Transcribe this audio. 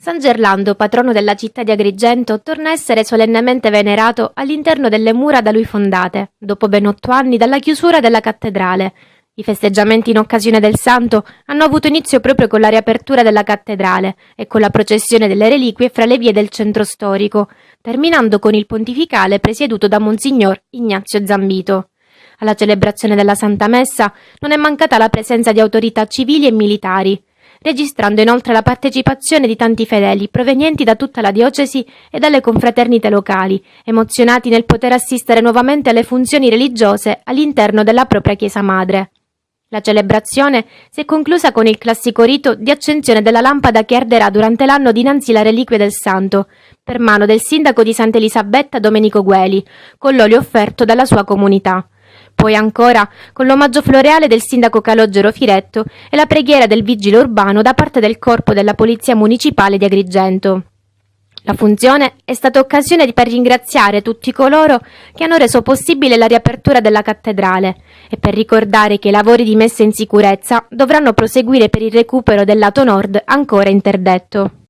San Gerlando, patrono della città di Agrigento, torna a essere solennemente venerato all'interno delle mura da lui fondate, dopo ben 8 anni dalla chiusura della cattedrale. I festeggiamenti in occasione del santo hanno avuto inizio proprio con la riapertura della cattedrale e con la processione delle reliquie fra le vie del centro storico, terminando con il pontificale presieduto da Monsignor Ignazio Zambito. Alla celebrazione della Santa Messa non è mancata la presenza di autorità civili e militari, registrando inoltre la partecipazione di tanti fedeli provenienti da tutta la diocesi e dalle confraternite locali, emozionati nel poter assistere nuovamente alle funzioni religiose all'interno della propria chiesa madre. La celebrazione si è conclusa con il classico rito di accensione della lampada che arderà durante l'anno dinanzi la reliquia del santo, per mano del sindaco di Sant'Elisabetta Domenico Gueli, con l'olio offerto dalla sua comunità. Poi ancora con l'omaggio floreale del sindaco Calogero Firetto e la preghiera del vigile urbano da parte del corpo della Polizia Municipale di Agrigento. La funzione è stata occasione per ringraziare tutti coloro che hanno reso possibile la riapertura della cattedrale e per ricordare che i lavori di messa in sicurezza dovranno proseguire per il recupero del lato nord ancora interdetto.